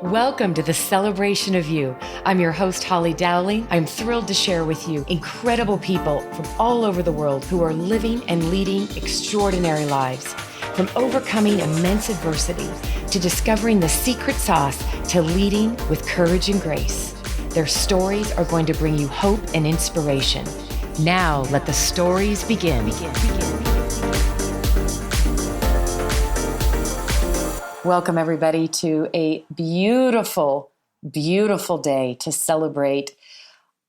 Welcome to the Celebration of You. I'm your host, Holly Dowling. I'm thrilled to share with you incredible people from all over the world who are living and leading extraordinary lives. From overcoming immense adversity to discovering the secret sauce to leading with courage and grace. Their stories are going to bring you hope and inspiration. Now let the stories begin. Welcome, everybody, to a beautiful, beautiful day to celebrate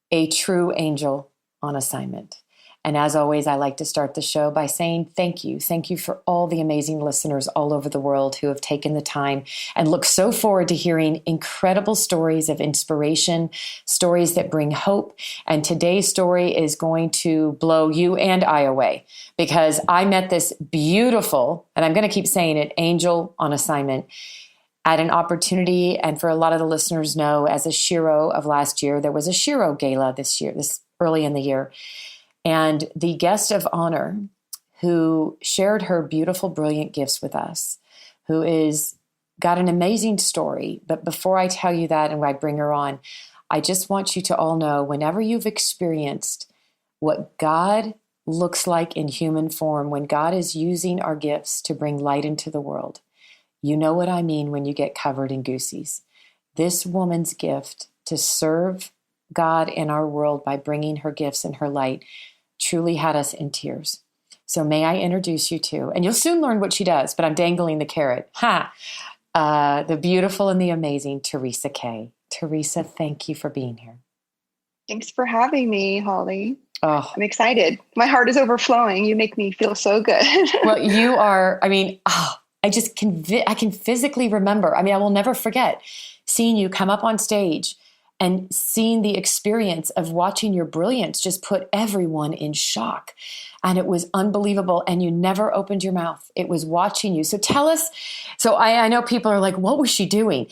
a true angel on assignment. And as always, I like to start the show by saying thank you. Thank you for all the amazing listeners all over the world who have taken the time and look so forward to hearing incredible stories of inspiration, stories that bring hope. And today's story is going to blow you and I away because I met this beautiful, and I'm going to keep saying it, angel on assignment at an opportunity. And for a lot of the listeners know, as a Shiro of last year, there was a Shiro Gala this early in the year. And the guest of honor who shared her beautiful, brilliant gifts with us, who is got an amazing story. But before I tell you that and I bring her on, I just want you to all know, whenever you've experienced what God looks like in human form, when God is using our gifts to bring light into the world, you know what I mean when you get covered in goosies. This woman's gift to serve God in our world by bringing her gifts and her light truly had us in tears. So may I introduce you to, and you'll soon learn what she does, but I'm dangling the carrot. The beautiful and the amazing Teresa Kae. Teresa, thank you for being here. Thanks for having me, Holly. Oh, I'm excited. My heart is overflowing. You make me feel so good. Well, you are, I can physically remember. I will never forget seeing you come up on stage and seeing the experience of watching your brilliance just put everyone in shock. And it was unbelievable. And you never opened your mouth. It was watching you. So tell us, I know people are like, what was she doing?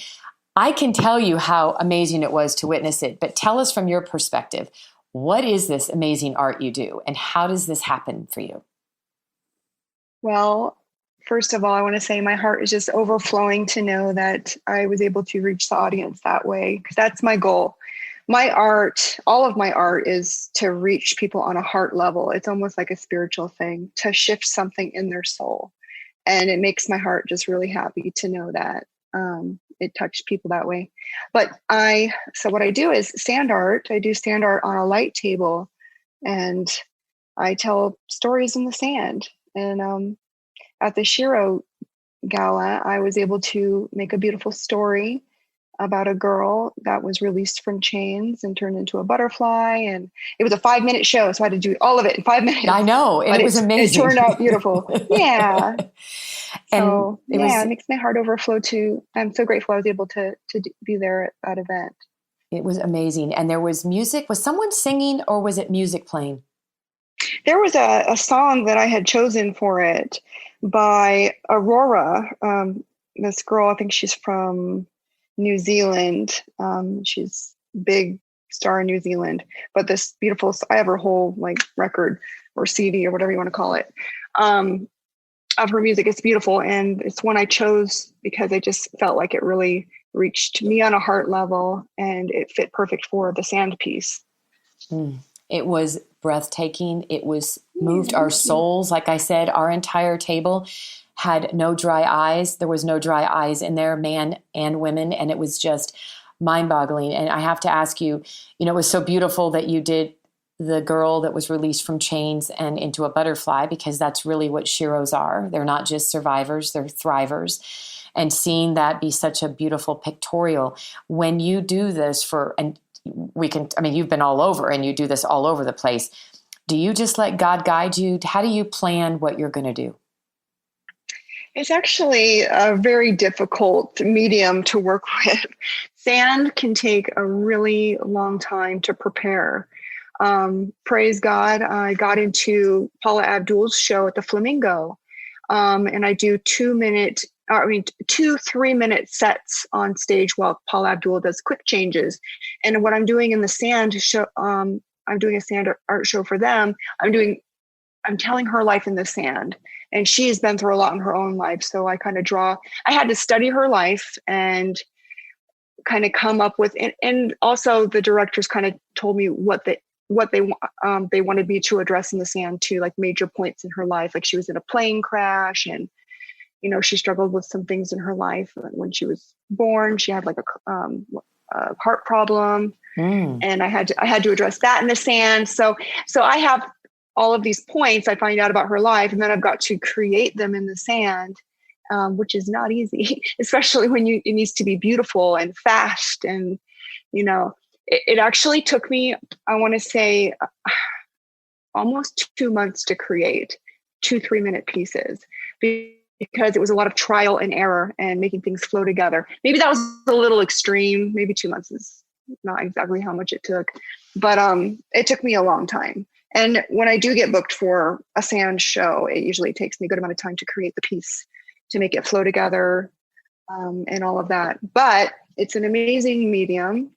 I can tell you how amazing it was to witness it, but tell us from your perspective, what is this amazing art you do? And how does this happen for you? Well, first of all, I want to say my heart is just overflowing to know that I was able to reach the audience that way, because that's my goal. My art, all of my art, is to reach people on a heart level. It's almost like a spiritual thing, to shift something in their soul. And it makes my heart just really happy to know that it touched people that way. So what I do is sand art. I do sand art on a light table, and I tell stories in the sand. And at the Shiro Gala, I was able to make a beautiful story about a girl that was released from chains and turned into a butterfly. And it was a 5-minute show, so I had to do all of it in 5 minutes. I know, and it was amazing. It turned out beautiful. Yeah. So it makes my heart overflow too. I'm so grateful I was able to be there at that event. It was amazing. And there was music. Was someone singing or was it music playing? There was a song that I had chosen for it by Aurora. This girl, I think she's from New Zealand. She's a big star in New Zealand. But this beautiful, I have her whole record or CD or whatever you want to call it, of her music. It's beautiful. And it's one I chose because I just felt like it really reached me on a heart level, and it fit perfect for the sand piece. It was breathtaking. It was moved our souls. Like I said, our entire table had no dry eyes. There was no dry eyes in there, man and women. And it was just mind-boggling. And I have to ask you, it was so beautiful that you did the girl that was released from chains and into a butterfly, because that's really what Shiros are. They're not just survivors, they're thrivers. And seeing that be such a beautiful pictorial, when you do this you've been all over and you do this all over the place. Do you just let God guide you? How do you plan what you're going to do? It's actually a very difficult medium to work with. Sand can take a really long time to prepare. Praise God, I got into Paula Abdul's show at the Flamingo. And I do 2 3-minute sets on stage while Paula Abdul does quick changes. And what I'm doing in the sand show, I'm doing a sand art show for them. I'm telling her life in the sand. And she has been through a lot in her own life. So I had to study her life and kind of come up with, and also the directors kind of told me what they wanted me to address in the sand too, like major points in her life. Like she was in a plane crash, and she struggled with some things in her life when she was born. She had like a heart problem, and I had to address that in the sand. So I have all of these points I find out about her life, and then I've got to create them in the sand, which is not easy, especially when it needs to be beautiful and fast. And, it actually took me, I want to say, almost 2 months to create 2 3-minute pieces, because it was a lot of trial and error and making things flow together. Maybe that was a little extreme. Maybe 2 months is not exactly how much it took, but it took me a long time. And when I do get booked for a sand show, it usually takes me a good amount of time to create the piece, to make it flow together, and all of that. But it's an amazing medium.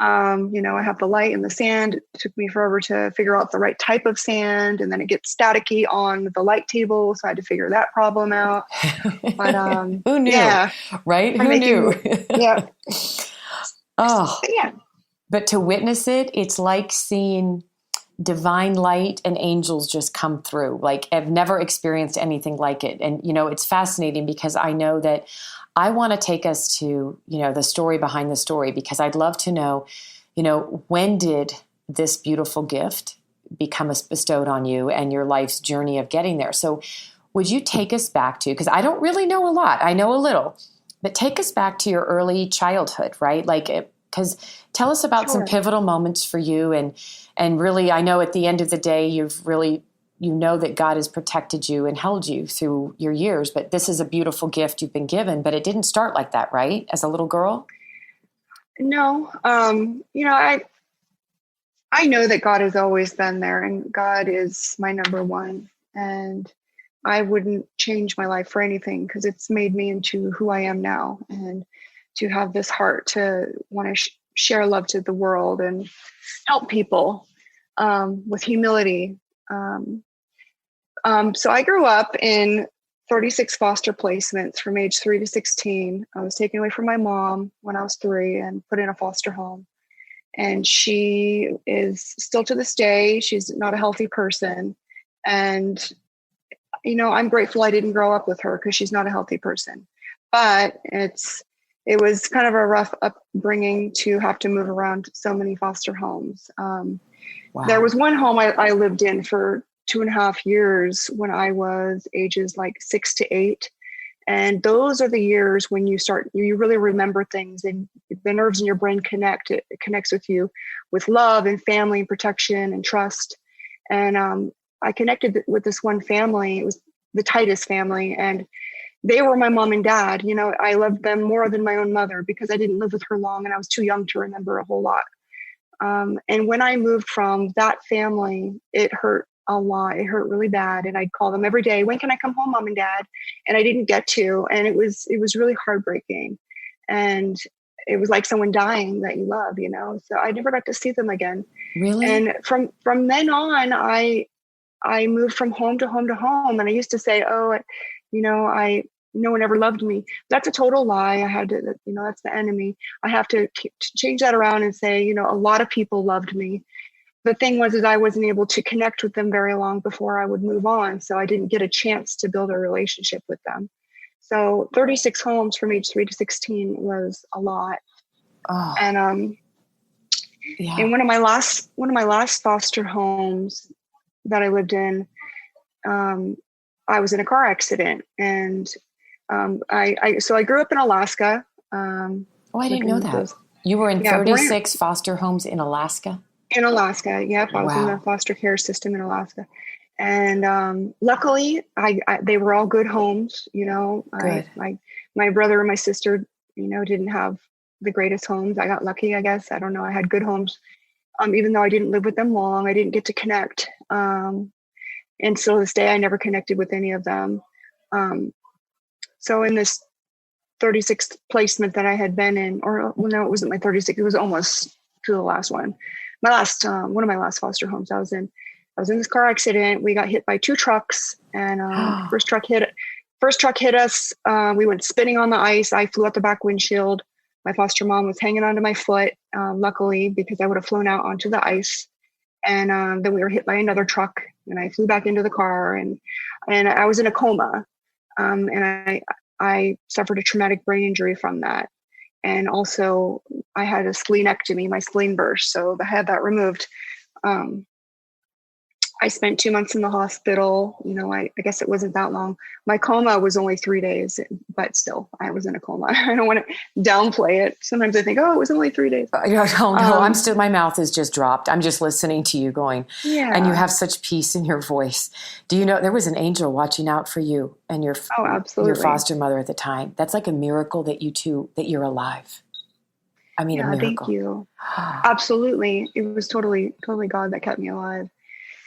I have the light and the sand. It took me forever to figure out the right type of sand, and then it gets staticky on the light table, so I had to figure that problem out. But who knew? Yeah, right? Who knew? Yeah. Oh, yeah. But to witness it, it's like seeing divine light and angels just come through. Like, I've never experienced anything like it. And, it's fascinating because I know that I want to take us to, the story behind the story, because I'd love to know, when did this beautiful gift become bestowed on you and your life's journey of getting there? So would you take us back to, because I don't really know a lot, I know a little, but take us back to your early childhood, right? Like, because tell us about some pivotal moments for you. And really, I know at the end of the day, you've really, that God has protected you and held you through your years, but this is a beautiful gift you've been given, but it didn't start like that, right? As a little girl? No. I know that God has always been there, and God is my number one. And I wouldn't change my life for anything, because it's made me into who I am now. And to have this heart to want to share love to the world and help people with humility. So I grew up in 36 foster placements from age 3 to 16. I was taken away from my mom when I was 3 and put in a foster home. And she is still, to this day, she's not a healthy person. And, I'm grateful I didn't grow up with her, because she's not a healthy person. But it was kind of a rough upbringing to have to move around so many foster homes. Wow. There was one home I lived in for 2.5 years when I was ages like 6 to 8. And those are the years when you really remember things, and the nerves in your brain connect. It connects with you with love and family and protection and trust. And I connected with this one family. It was the Titus family, and they were my mom and dad. I loved them more than my own mother, because I didn't live with her long and I was too young to remember a whole lot. And when I moved from that family, it hurt a lot. It hurt really bad. And I'd call them every day, when can I come home, Mom and Dad? And I didn't get to. And it was really heartbreaking. And it was like someone dying that you love, so I never got to see them again. Really? And from then on, I moved from home to home to home. And I used to say, no one ever loved me. That's a total lie. I had to, that's the enemy. I have to change that around and say, a lot of people loved me. The thing was, I wasn't able to connect with them very long before I would move on. So I didn't get a chance to build a relationship with them. So 36 homes from age 3 to 16 was a lot. Oh. And in one of my last foster homes that I lived in, I was in a car accident, and I grew up in Alaska. I didn't know that. You were in 36 foster homes in Alaska? In Alaska, yep. I was in the foster care system in Alaska. And luckily, they were all good homes. Good. My brother and my sister, didn't have the greatest homes. I got lucky, I guess. I don't know. I had good homes. Even though I didn't live with them long, I didn't get to connect. And so to this day, I never connected with any of them. So in this 36th placement that I had been in, it wasn't my 36th. It was almost to the last one. One of my last foster homes I was in this car accident. We got hit by 2 trucks, and first truck hit us. We went spinning on the ice. I flew out the back windshield. My foster mom was hanging onto my foot, luckily, because I would have flown out onto the ice. And then we were hit by another truck, and I flew back into the car, and I was in a coma, and I suffered a traumatic brain injury from that, and also I had a splenectomy. My spleen burst, so I had that removed. I spent 2 months in the hospital. I guess it wasn't that long. My coma was only 3 days, but still, I was in a coma. I don't want to downplay it. Sometimes I think, oh, it was only 3 days. No, I'm still, my mouth is just dropped. I'm just listening to you going, and you have such peace in your voice. Do you know there was an angel watching out for you and your foster mother at the time? That's like a miracle that you're alive. I mean, a miracle. Thank you. Absolutely. It was totally God that kept me alive.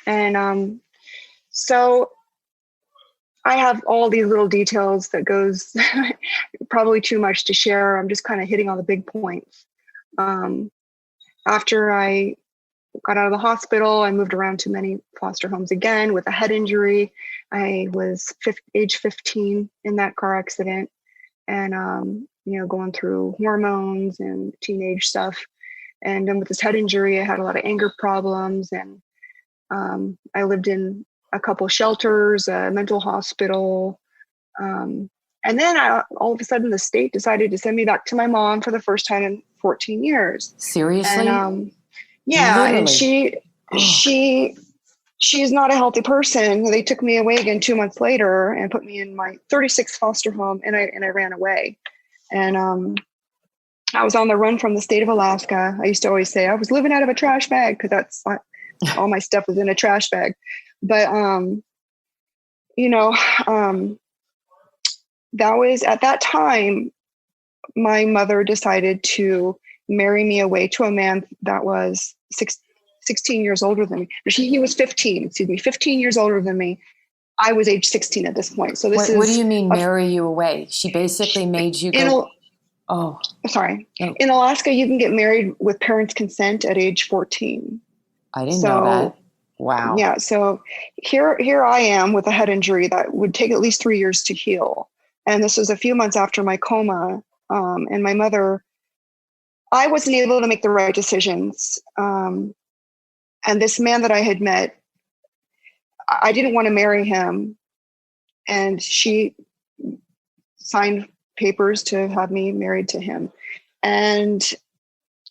And so I have all these little details that goes probably too much to share. I'm just kind of hitting all the big points. After I got out of the hospital, I moved around to many foster homes again with a head injury. I was age 15 in that car accident, and going through hormones and teenage stuff. And then with this head injury, I had a lot of anger problems, and I lived in a couple shelters, a mental hospital. And then all of a sudden the state decided to send me back to my mom for the first time in 14 years. Seriously? And, yeah. Literally? And she's not a healthy person. They took me away again 2 months later and put me in my 36th foster home, and I ran away. And I was on the run from the state of Alaska. I used to always say I was living out of a trash bag, because that's all my stuff was in a trash bag. But, that was at that time, my mother decided to marry me away to a man that was 16 years older than me. He was 15 years older than me. I was age 16 at this point. So what do you mean marry you away? She basically made you go. Sorry. No. In Alaska, you can get married with parents' consent at age 14. I didn't know that. Wow. Yeah. So here I am with a head injury that would take at least 3 years to heal. And this was a few months after my coma. And my mother, I wasn't able to make the right decisions. And this man that I had met, I didn't want to marry him. And she signed papers to have me married to him. And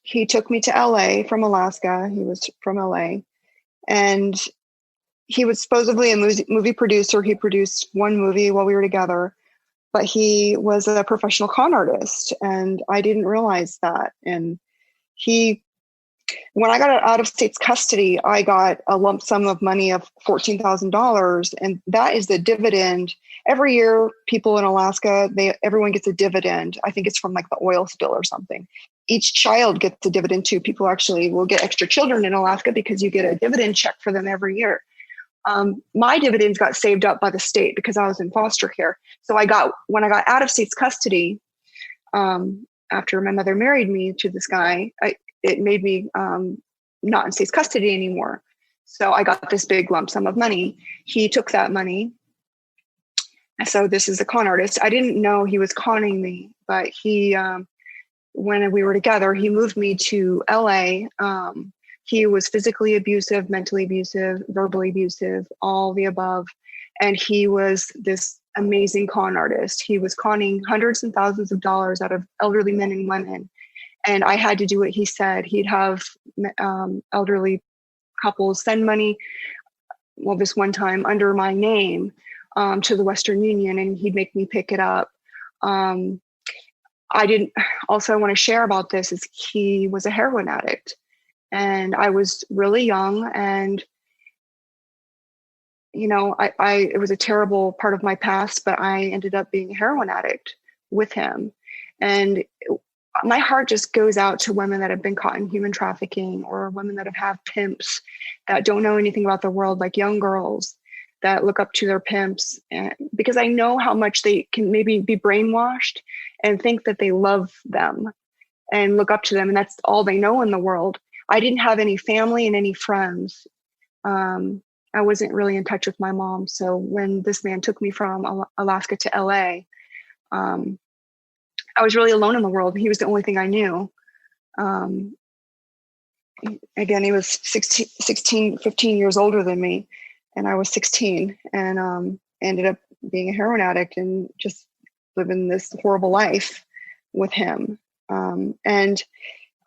he took me to LA from Alaska. He was from LA. And he was supposedly a movie producer. He produced one movie while we were together, but he was a professional con artist. And I didn't realize that. And when I got out of state's custody, I got a lump sum of money of $14,000. And that is the dividend. Every year, people in Alaska, everyone gets a dividend. I think it's from like the oil spill or something. Each child gets a dividend too. People actually will get extra children in Alaska because you get a dividend check for them every year. My dividends got saved up by the state because I was in foster care. So when I got out of state's custody, after my mother married me to this guy, it made me not in state's custody anymore. So I got this big lump sum of money. He took that money. So this is a con artist. I didn't know he was conning me, but he, when we were together, he moved me to LA. He was physically abusive, mentally abusive, verbally abusive, all the above. And he was this amazing con artist. He was conning hundreds and thousands of dollars out of elderly men and women. And I had to do what he said. He'd have elderly couples send money, well, this one time under my name, to the Western Union, and he'd make me pick it up. I want to share about this is he was a heroin addict, and I was really young, and it was a terrible part of my past, but I ended up being a heroin addict with him. And my heart just goes out to women that have been caught in human trafficking, or women that have pimps that don't know anything about the world, like young girls that look up to their pimps, because I know how much they can maybe be brainwashed and think that they love them and look up to them, and that's all they know in the world. I didn't have any family and any friends. I wasn't really in touch with my mom. So when this man took me from Alaska to LA, I was really alone in the world. He was the only thing I knew. Again, he was 15 years older than me, and I was 16, and ended up being a heroin addict and just living this horrible life with him. And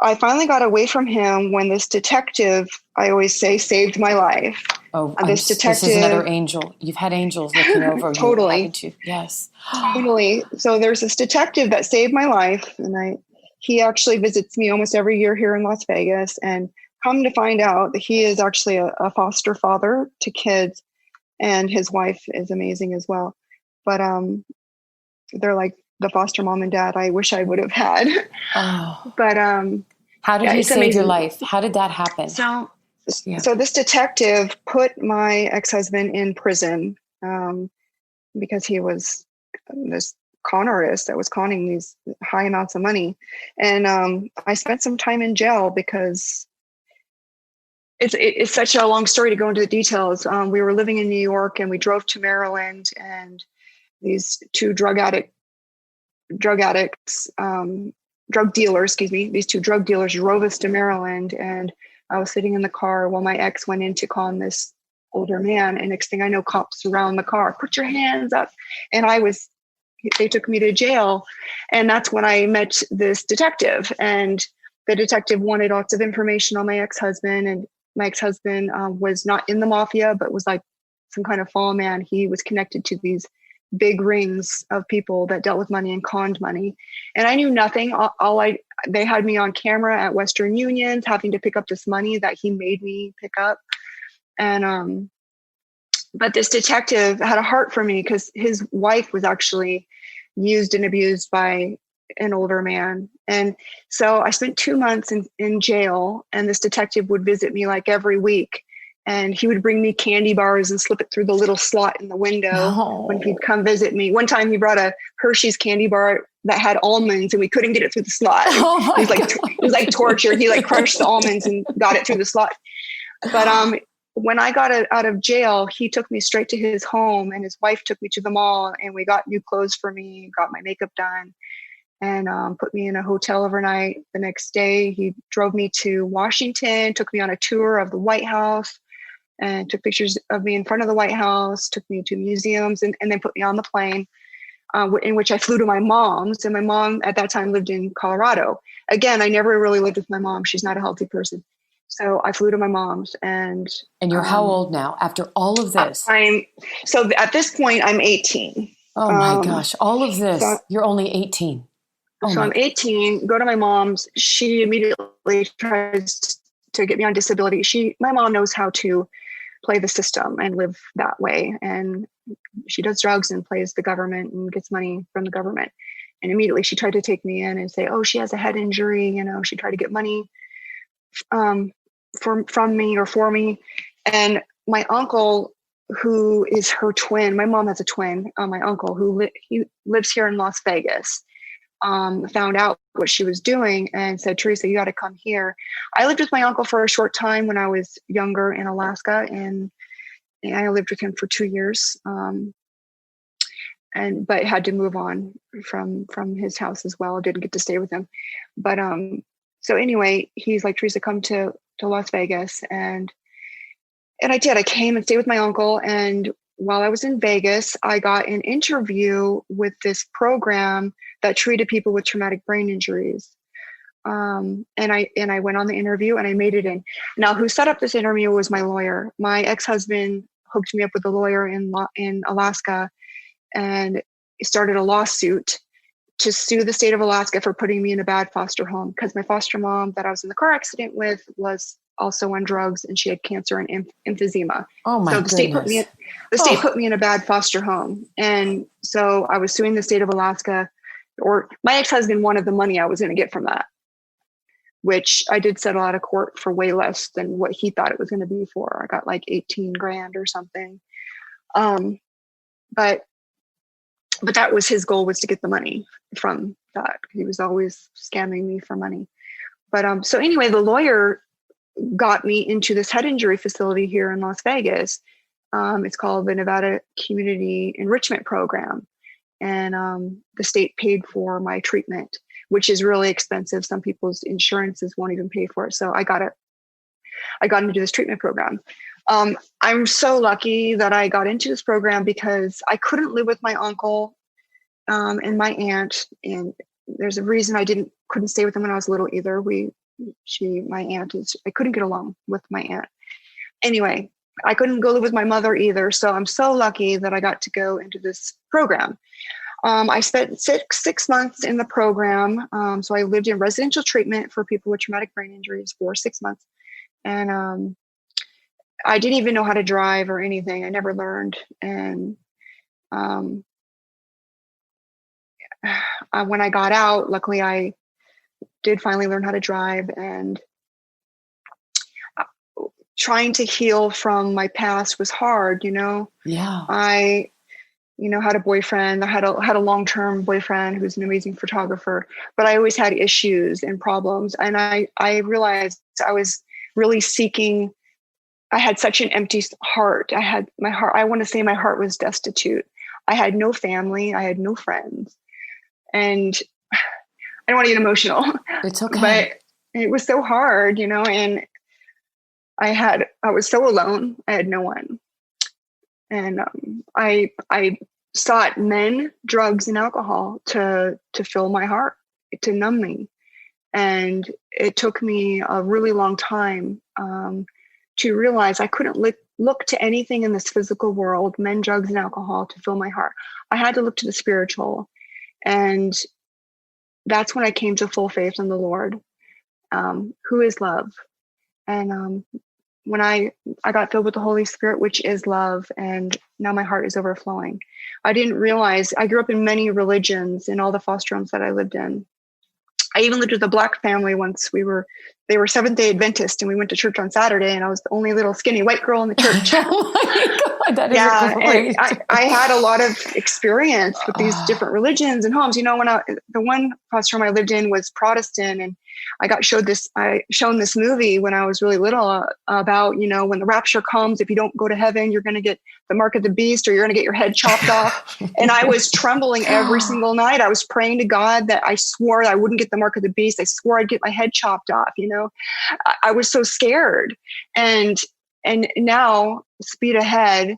I finally got away from him when this detective, I always say, saved my life. Oh, This detective. This is another angel. You've had angels looking over Totally. you, haven't you? Yes. Totally. So there's this detective that saved my life, and he actually visits me almost every year here in Las Vegas. And come to find out that he is actually a foster father to kids, and his wife is amazing as well. But they're like the foster mom and dad I wish I would have had. Oh. But how did he save amazing. your life? How did that happen? So this detective put my ex-husband in prison because he was this con artist that was conning these high amounts of money. And I spent some time in jail because it's such a long story to go into the details. We were living in New York, and we drove to Maryland, and these two drug dealers drove us to Maryland, and I was sitting in the car while my ex went in to con this older man. And next thing I know, cops surround the car, put your hands up. And they took me to jail. And that's when I met this detective, and the detective wanted lots of information on my ex-husband. And my ex-husband was not in the mafia, but was like some kind of fall man. He was connected to these big rings of people that dealt with money and conned money. And I knew nothing. They had me on camera at Western Union, having to pick up this money that he made me pick up. And, but this detective had a heart for me because his wife was actually used and abused by an older man. And so I spent 2 months in jail, and this detective would visit me like every week. And he would bring me candy bars and slip it through the little slot in the window when he'd come visit me. One time he brought a Hershey's candy bar that had almonds, and we couldn't get it through the slot. It was like torture. He like crushed the almonds and got it through the slot. But when I got out of jail, he took me straight to his home, and his wife took me to the mall, and we got new clothes for me, got my makeup done, and put me in a hotel overnight. The next day, he drove me to Washington, took me on a tour of the White House, and took pictures of me in front of the White House, took me to museums, and then put me on the plane, in which I flew to my mom's. And my mom at that time lived in Colorado. Again, I never really lived with my mom. She's not a healthy person. So I flew to my mom's. And you're how old now after all of this? So at this point, I'm 18. Oh my gosh, all of this. So, you're only 18. So I'm 18, go to my mom's. She immediately tries to get me on disability. My mom knows how to play the system and live that way. And she does drugs and plays the government and gets money from the government. And immediately she tried to take me in and say, oh, she has a head injury. She tried to get money from me or for me. And my uncle, who is her twin, my mom has a twin, my uncle he lives here in Las Vegas, found out what she was doing and said, Teresa, you got to come here. I lived with my uncle for a short time when I was younger in Alaska, and I lived with him for 2 years, but had to move on from his house as well. Didn't get to stay with him. But so anyway, he's like, Teresa, come to Las Vegas. And I did. I came and stayed with my uncle. And while I was in Vegas, I got an interview with this program that treated people with traumatic brain injuries. And I went on the interview and I made it in. Now, who set up this interview was my lawyer. My ex-husband hooked me up with a lawyer in Alaska, and started a lawsuit to sue the state of Alaska for putting me in a bad foster home, because my foster mom that I was in the car accident with was also on drugs, and she had cancer and emphysema. Oh my goodness. The state put me in a bad foster home. And so I was suing the state of Alaska, or my ex-husband wanted the money I was going to get from that, which I did settle out of court for way less than what he thought it was going to be for. I got like 18 grand or something. But that was his goal, was to get the money from that. He was always scamming me for money. But so anyway, the lawyer got me into this head injury facility here in Las Vegas. It's called the Nevada Community Enrichment Program. and the state paid for my treatment, which is really expensive. Some people's insurances won't even pay for it. So I got into this treatment program. I'm so lucky that I got into this program because I couldn't live with my uncle and my aunt, and there's a reason I couldn't stay with them when I was little either. I couldn't get along with my aunt. Anyway, I couldn't go live with my mother either. So I'm so lucky that I got to go into this program. I spent six months in the program. So I lived in residential treatment for people with traumatic brain injuries for 6 months. And I didn't even know how to drive or anything. I never learned. And when I got out, luckily I did finally learn how to drive, and trying to heal from my past was hard, Yeah. I had a boyfriend. I had a long-term boyfriend who's an amazing photographer, but I always had issues and problems. And I realized I was really seeking, I had such an empty heart. I want to say my heart was destitute. I had no family. I had no friends. And I don't want to get emotional. It's okay. But it was so hard, and I was so alone. I had no one. And I sought men, drugs, and alcohol to fill my heart, to numb me. And it took me a really long time to realize I couldn't look to anything in this physical world, men, drugs, and alcohol, to fill my heart. I had to look to the spiritual. And that's when I came to full faith in the Lord, who is love. And when I got filled with the Holy Spirit, which is love, and now my heart is overflowing. I didn't realize, I grew up in many religions in all the foster homes that I lived in. I even lived with a Black family once. They were Seventh-day Adventists, and we went to church on Saturday, and I was the only little skinny white girl in the church. Oh my God, that is great. I had a lot of experience with these different religions and homes. When the one foster home I lived in was Protestant, and I got shown this movie when I was really little about, when the rapture comes, if you don't go to heaven, you're going to get the mark of the beast, or you're going to get your head chopped off. And I was trembling every single night. I was praying to God that I swore I wouldn't get the mark of the beast. I swore I'd get my head chopped off. I was so scared. And now speed ahead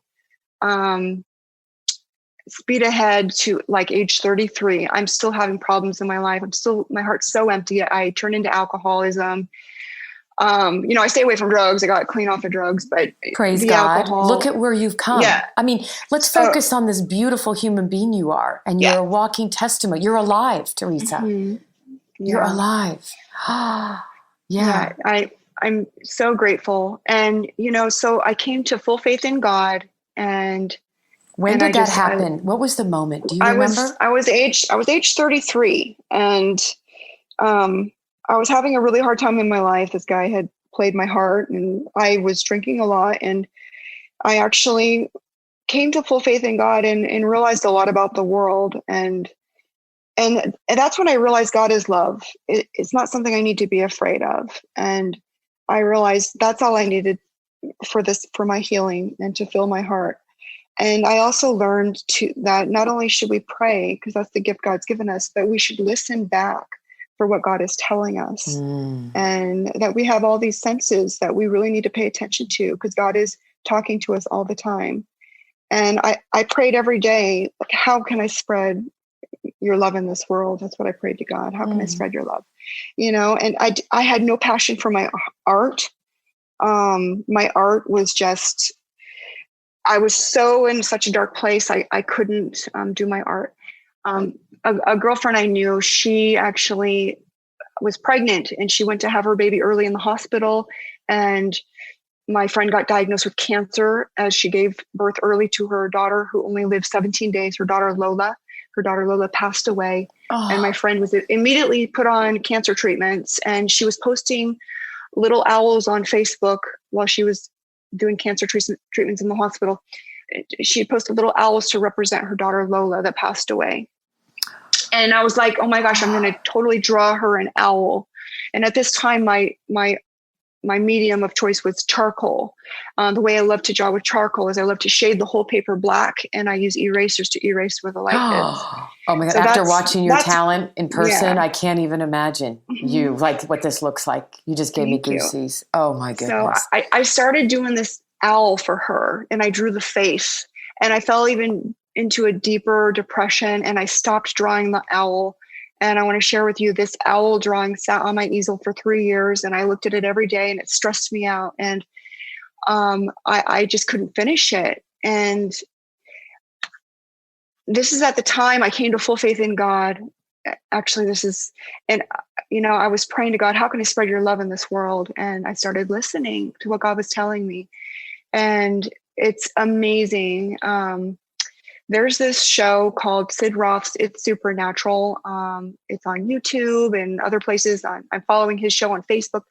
to like age 33. I'm still having problems in my life. My heart's so empty. I turned into alcoholism. I stay away from drugs. I got clean off of drugs, but praise the God. alcohol, look at where you've come. Yeah. I mean, let's focus on this beautiful human being you are, and you're a walking testimony. You're alive, Teresa. Mm-hmm. Yeah. You're alive. Yeah. I'm so grateful. And, so I came to full faith in God. And when did that happen? What was the moment? Do you remember? I was age 33, and I was having a really hard time in my life. This guy had played my heart, and I was drinking a lot. And I actually came to full faith in God and realized a lot about the world. And that's when I realized God is love. It's not something I need to be afraid of. And I realized that's all I needed for my healing and to fill my heart. And I also learned that not only should we pray, because that's the gift God's given us, but we should listen back for what God is telling us. And that we have all these senses that we really need to pay attention to, because God is talking to us all the time. And I prayed every day, like, how can I spread your love in this world? That's what I prayed to God. How can I spread your love? And I had no passion for my art. My art was just, I was so in such a dark place. I couldn't do my art. A girlfriend I knew, she actually was pregnant, and she went to have her baby early in the hospital. And my friend got diagnosed with cancer as she gave birth early to her daughter, who only lived 17 days. Her daughter Lola passed away. And my friend was immediately put on cancer treatments, and she was posting little owls on Facebook while she was doing cancer treatments in the hospital. She posted little owls to represent her daughter Lola that passed away. And I was like, oh my gosh, I'm going to totally draw her an owl. And at this time, my my medium of choice was charcoal. The way I love to draw with charcoal is I love to shade the whole paper black, and I use erasers to erase where the light hits. Oh my God. So After watching your that's talent in person, yeah. I can't even imagine you like what this looks like. You just gave me Thank you. goosies. Oh my So goodness. I started doing this owl for her, and I drew the face, and I fell even into a deeper depression, and I stopped drawing the owl. And I want to share with you, this owl drawing sat on my easel for 3 years, and I looked at it every day, and it stressed me out. And I just couldn't finish it. And this is at the time I came to full faith in God. Actually, I was praying to God, how can I spread your love in this world? And I started listening to what God was telling me. And it's amazing. There's this show called Sid Roth's It's Supernatural. It's on YouTube and other places. I'm following his show on Facebook.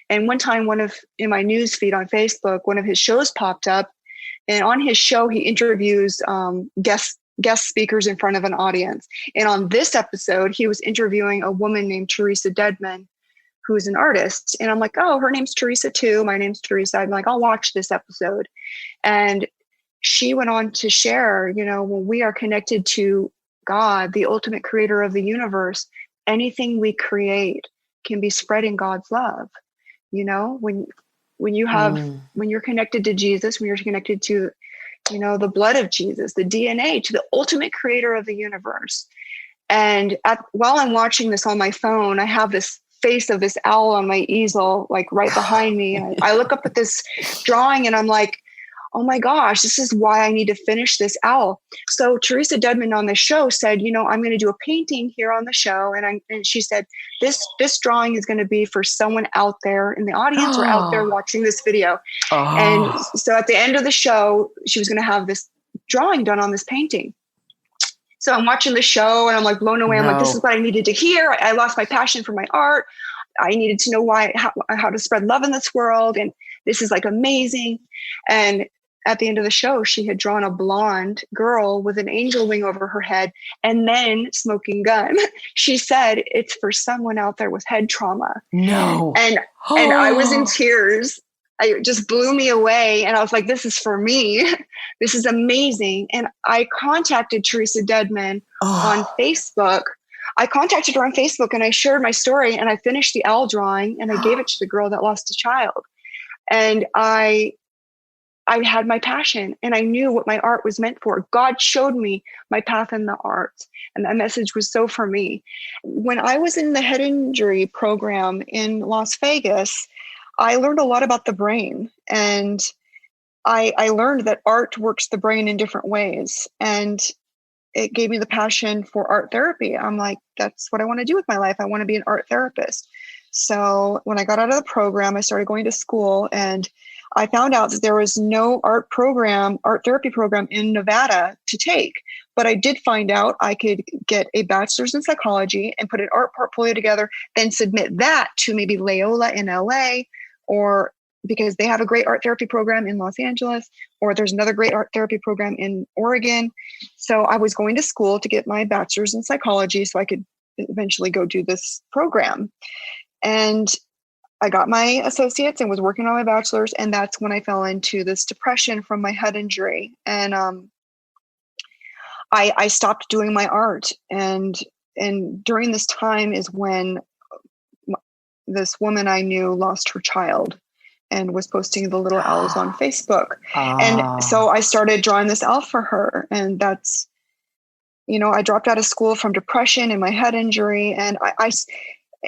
And one time, in my news feed on Facebook, one of his shows popped up. And on his show, he interviews guest speakers in front of an audience. And on this episode, he was interviewing a woman named Teresa Dedman, who's an artist. And I'm like, oh, her name's Teresa too. My name's Teresa. I'm like, I'll watch this episode. And she went on to share, when we are connected to God, the ultimate creator of the universe, anything we create can be spreading God's love. When you're connected to Jesus, when you're connected to, the blood of Jesus, the DNA, to the ultimate creator of the universe. And while I'm watching this on my phone, I have this face of this owl on my easel, like right behind me. And I look up at this drawing and I'm like, oh my gosh, this is why I need to finish this owl. So Teresa Dedman on the show said, I'm going to do a painting here on the show. And she said, this drawing is going to be for someone out there in the audience or out there watching this video. And so at the end of the show, she was going to have this drawing done on this painting. So I'm watching the show and I'm like blown away. I'm like, this is what I needed to hear. I lost my passion for my art. I needed to know how to spread love in this world. And this is like amazing. And at the end of the show, she had drawn a blonde girl with an angel wing over her head and then smoking gun. She said, it's for someone out there with head trauma. No. And I was in tears. It just blew me away. And I was like, this is for me. This is amazing. And I contacted Teresa Dedman on Facebook. I contacted her on Facebook and I shared my story and I finished the owl drawing and I gave it to the girl that lost a child. And I had my passion and I knew what my art was meant for. God showed me my path in the arts, and that message was so for me. When I was in the head injury program in Las Vegas, I learned a lot about the brain, and I learned that art works the brain in different ways. And it gave me the passion for art therapy. I'm like, that's what I want to do with my life. I want to be an art therapist. So when I got out of the program, I started going to school, and I found out that there was no art therapy program in Nevada to take. But I did find out I could get a bachelor's in psychology and put an art portfolio together, then submit that to maybe Loyola in LA, or because they have a great art therapy program in Los Angeles, or there's another great art therapy program in Oregon. So I was going to school to get my bachelor's in psychology so I could eventually go do this program. And I got my associates and was working on my bachelor's. And that's when I fell into this depression from my head injury. And I stopped doing my art. And during this time is when this woman I knew lost her child and was posting the little owls on Facebook. And so I started drawing this owl for her. And that's, I dropped out of school from depression and my head injury. And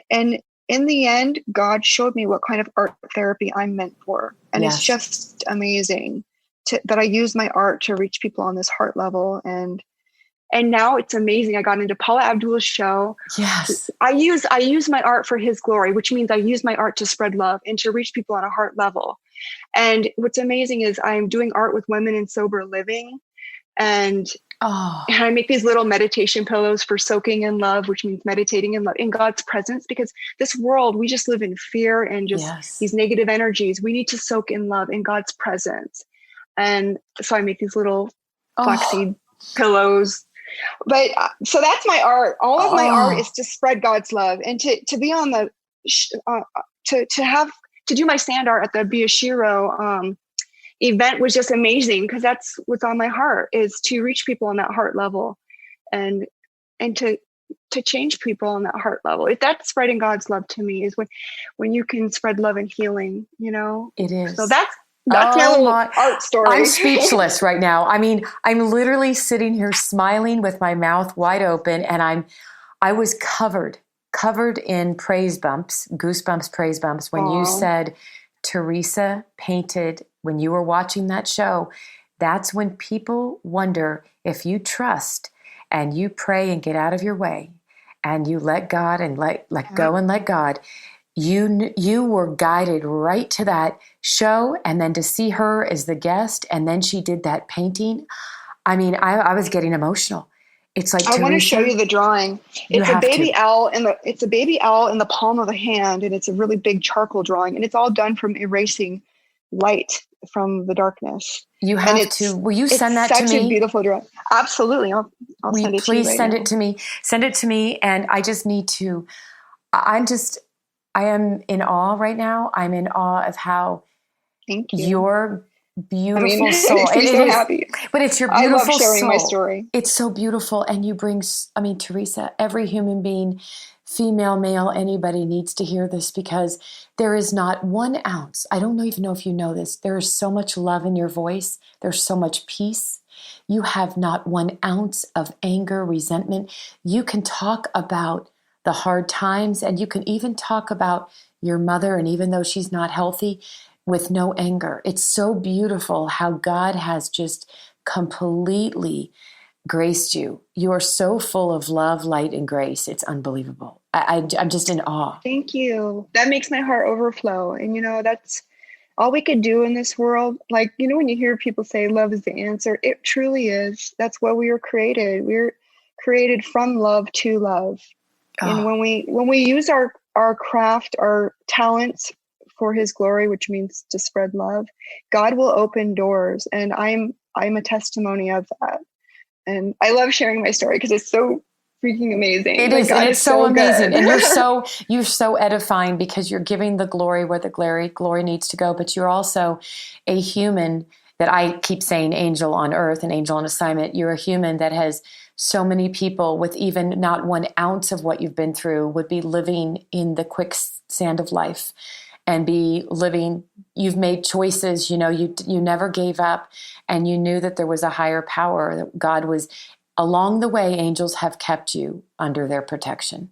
and in the end, God showed me what kind of art therapy I'm meant for. And It's just amazing that I use my art to reach people on this heart level. And now it's amazing. I got into Paula Abdul's show. Yes. I use my art for his glory, which means I use my art to spread love and to reach people on a heart level. And what's amazing is I'm doing art with women in sober living. And I make these little meditation pillows for soaking in love, which means meditating in love, in God's presence, because this world, we just live in fear and just these negative energies. We need to soak in love in God's presence. And so I make these little flaxseed pillows. But so that's my art. All of my art is to spread God's love and to be on the, to to do my sand art at the Biyashiro event was just amazing, because that's what's on my heart, is to reach people on that heart level, and to change people on that heart level. If that's spreading God's love to me, is when you can spread love and healing, It is. So that's my little art story. I'm speechless right now. I mean, I'm literally sitting here smiling with my mouth wide open, and I was covered in praise bumps, goosebumps, praise bumps when you said Teresa painted, when you were watching that show. That's when people wonder if you trust and you pray and get out of your way and you let God and let go and let God. You were guided right to that show, and then to see her as the guest, and then she did that painting. I mean, I was getting emotional. It's like, I want to show you the drawing. It's a baby owl in the palm of a hand, and it's a really big charcoal drawing, and it's all done from erasing light from the darkness. You have to. Will you send that to me? It's such a beautiful drawing. Absolutely. I'll send it to you. Please send it to me. Send it to me, and I just need to. I am in awe right now. I'm in awe of how your beautiful soul. It is, happy. But it's your beautiful soul. I love sharing my story. It's so beautiful. And you bring, Teresa, every human being, female, male, anybody needs to hear this, because there is not 1 ounce. I don't even know if you know this. There is so much love in your voice. There's so much peace. You have not 1 ounce of anger, resentment. You can talk about the hard times, and you can even talk about your mother, and even though she's not healthy, with no anger. It's so beautiful how God has just completely graced you. You are so full of love, light, and grace. It's unbelievable. I'm just in awe. Thank you. That makes my heart overflow. And that's all we could do in this world. Like, when you hear people say love is the answer, it truly is. That's what we were created. We were created from love to love. And when we use our craft, our talents for his glory, which means to spread love, God will open doors. And I'm a testimony of that. And I love sharing my story because it's so freaking amazing. It is, and it's so amazing. And you're so edifying, because you're giving the glory where the glory needs to go. But you're also a human that I keep saying angel on earth and angel on assignment. You're a human that has so many people with even not 1 ounce of what you've been through would be living in the quicksand of life and be living. You've made choices, you never gave up, and you knew that there was a higher power, that God was along the way. Angels have kept you under their protection,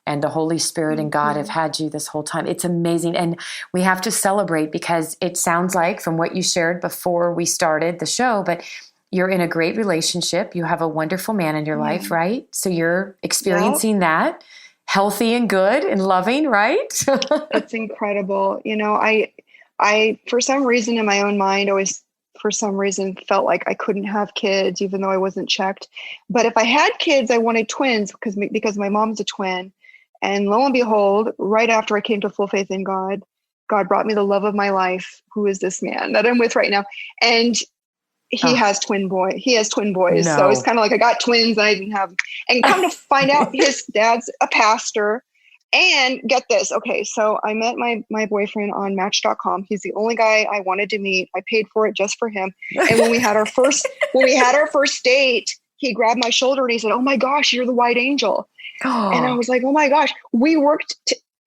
and the Holy Spirit and God have had you this whole time. It's amazing. And we have to celebrate, because it sounds like, from what you shared before we started the show, but you're in a great relationship. You have a wonderful man in your life, right? So you're experiencing that, healthy and good and loving, right? It's incredible. I, for some reason in my own mind, always, for some reason, felt like I couldn't have kids, even though I wasn't checked. But if I had kids, I wanted twins, because my mom's a twin. And lo and behold, right after I came to full faith in God, God brought me the love of my life, who is this man that I'm with right now. And he has twin boys. No. So it's kind of like I got twins and I didn't have, and come to find out his dad's a pastor. And get this. Okay. So I met my boyfriend on Match.com. He's the only guy I wanted to meet. I paid for it just for him. And when we had our first date, he grabbed my shoulder and he said, "Oh my gosh, you're the white angel." Oh. And I was like, "Oh my gosh." We worked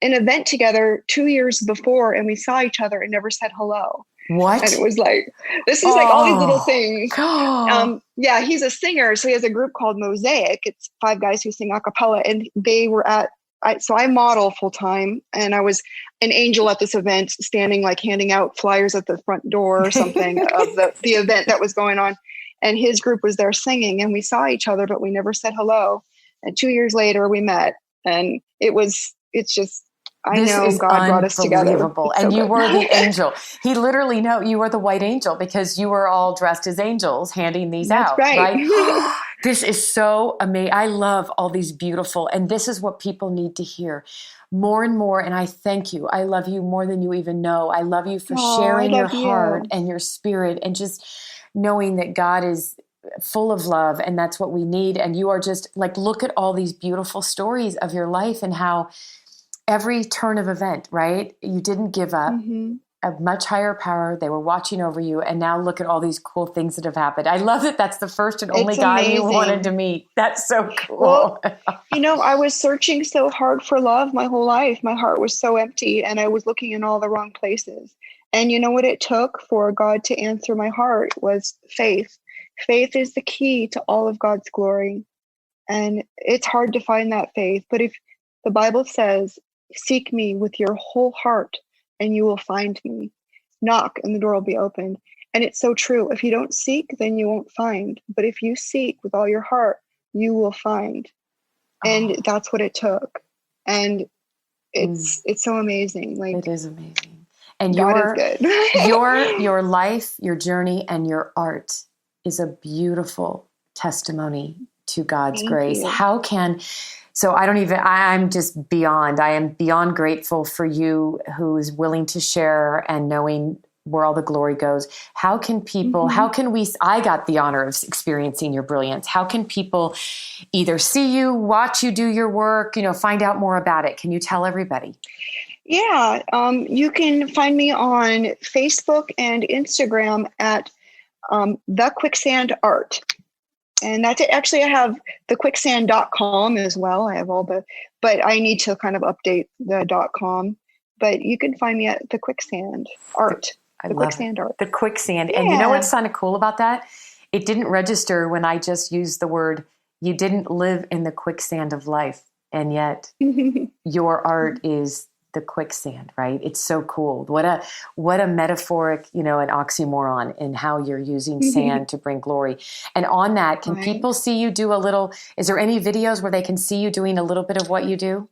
an event together 2 years before, and we saw each other and never said hello. What? And it was like, this is like all these little things. Yeah, he's a singer. So he has a group called Mosaic. It's 5 guys who sing a cappella. And they were so I model full time, and I was an angel at this event, standing like handing out flyers at the front door or something of the event that was going on. And his group was there singing, and we saw each other, but we never said hello. And 2 years later we met, and it's just, I know God brought us together. And you were the angel. He literally you were the white angel, because you were all dressed as angels handing these out. That's right? This is so amazing. I love all these beautiful, and this is what people need to hear more and more. And I thank you. I love you more than you even know. I love you for sharing your heart and your spirit, and just knowing that God is full of love, and that's what we need. And you are just like, look at all these beautiful stories of your life, and how every turn of event, right? You didn't give up. Mm-hmm. A much higher power. They were watching over you. And now look at all these cool things that have happened. I love that that's the first and only It's guy you amazing. wanted to meet. That's so Well, cool. I was searching so hard for love my whole life. My heart was so empty and I was looking in all the wrong places. And you know what it took for God to answer my heart was faith. Faith is the key to all of God's glory. And it's hard to find that faith. But if the Bible says, seek me with your whole heart and you will find me. Knock and the door will be opened. And it's so true. If you don't seek, then you won't find. But if you seek with all your heart, you will find. And that's what it took. And it's so amazing. Like, it is amazing. And God is good. your life, your journey, and your art is a beautiful testimony to God's grace. You. I am beyond grateful for you who is willing to share and knowing where all the glory goes. How can people, I got the honor of experiencing your brilliance. How can people either see you, watch you do your work, find out more about it? Can you tell everybody? Yeah. You can find me on Facebook and Instagram at The Quicksand Art. And that's it. Actually, I have thequicksand.com as well. I have but I need to kind of update the .com. But you can find me at The Quicksand Art. Quicksand Art. The Quicksand. Yeah. And you know what's kind of cool about that? It didn't register when I just used the word, you didn't live in the quicksand of life. And yet your art is the quicksand, right? It's so cool. What a metaphoric, an oxymoron in how you're using sand to bring glory. And on that, can people see you do is there any videos where they can see you doing a little bit of what you do?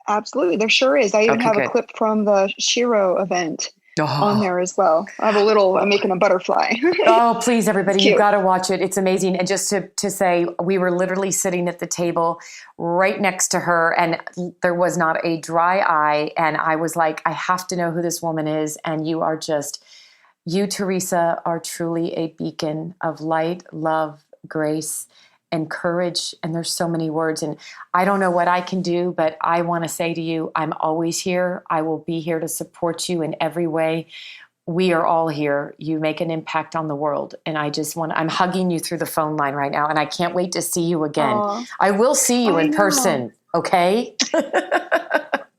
Absolutely. There sure is. I even have a clip from the Shiro event on there as well. I'm making a butterfly. Oh, please, everybody, you've got to watch it. It's amazing. And just to say, we were literally sitting at the table right next to her and there was not a dry eye. And I was like, I have to know who this woman is. And you, Teresa, are truly a beacon of light, love, grace, and courage. And there's so many words. And I don't know what I can do, but I want to say to you, I'm always here. I will be here to support you in every way. We are all here. You make an impact on the world. And I'm hugging you through the phone line right now. And I can't wait to see you again. Aww. I will see you in person. Okay.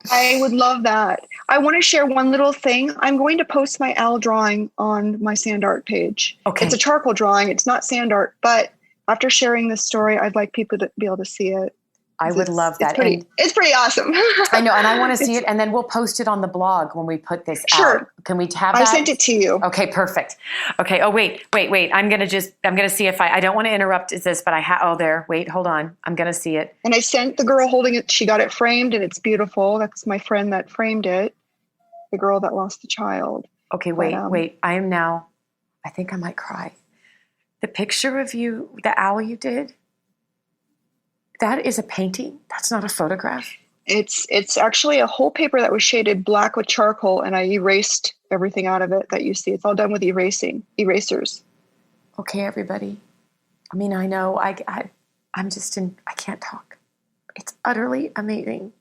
I would love that. I want to share one little thing. I'm going to post my owl drawing on my sand art page. Okay. It's a charcoal drawing. It's not sand art, but after sharing this story, I'd like people to be able to see it. I would love that. It's pretty awesome. I know. And I want to see it. And then we'll post it on the blog when we put this out. Can we have that? I sent it to you. Okay, perfect. Okay. Oh, wait. I'm going to see if I don't want to interrupt this, but there, wait, hold on. I'm going to see it. And I sent the girl holding it. She got it framed and it's beautiful. That's my friend that framed it. The girl that lost the child. Okay. Wait. I think I might cry. The picture of you, the owl you did, that is a painting. That's not a photograph. It's actually a whole paper that was shaded black with charcoal, and I erased everything out of it that you see. It's all done with erasers. Okay, everybody. I mean, I know I can't talk. It's utterly amazing.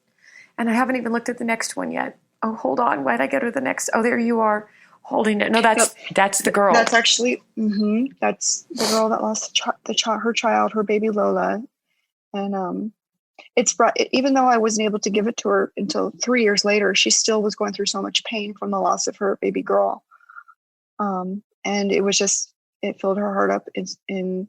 And I haven't even looked at the next one yet. Oh, hold on. Why'd I go to the next? Oh, there you are. Holding it. No, that's the girl. That's actually, that's the girl that lost her child, her baby Lola. And even though I wasn't able to give it to her until 3 years later, she still was going through so much pain from the loss of her baby girl. And it filled her heart up and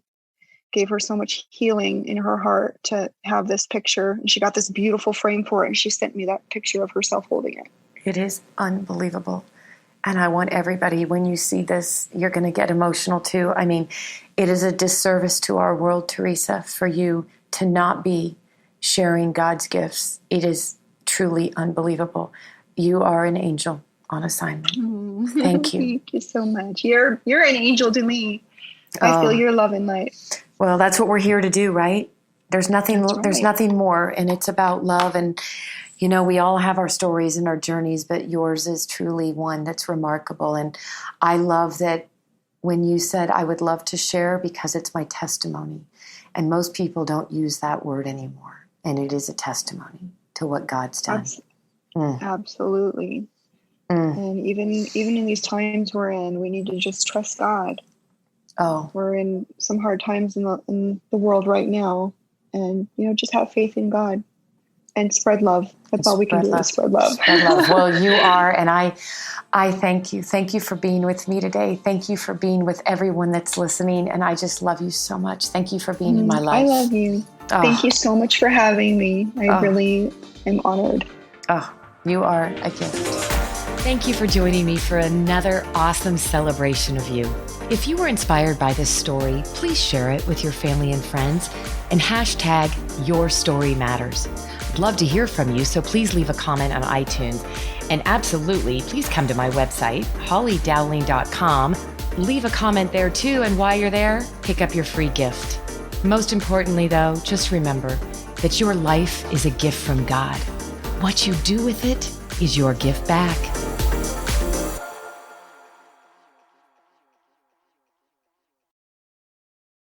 gave her so much healing in her heart to have this picture. And she got this beautiful frame for it. And she sent me that picture of herself holding it. It is unbelievable. And I want everybody, when you see this, you're going to get emotional too. I mean, it is a disservice to our world, Teresa, for you to not be sharing God's gifts. It is truly unbelievable. You are an angel on assignment. Thank you. Thank you so much. You're an angel to me. I feel your love and light. Well, that's what we're here to do, right? There's nothing more. And it's about love. And we all have our stories and our journeys, but yours is truly one that's remarkable. And I love that when you said, I would love to share because it's my testimony. And most people don't use that word anymore. And it is a testimony to what God's done. Absolutely. And even in these times we're in, we need to just trust God. Oh, We're in some hard times in the world right now, and just have faith in God and spread love. That's all we can do is spread love. Spread love. Well, you are, and I thank you. Thank you for being with me today. Thank you for being with everyone that's listening, and I just love you so much. Thank you for being in my life. I love you. Oh. Thank you so much for having me. I really am honored. Oh, you are a gift. Thank you for joining me for another awesome celebration of you. If you were inspired by this story, please share it with your family and friends and hashtag #YourStoryMatters. I'd love to hear from you, so please leave a comment on iTunes. And absolutely, please come to my website, hollydowling.com. Leave a comment there too, and while you're there, pick up your free gift. Most importantly though, just remember that your life is a gift from God. What you do with it is your gift back.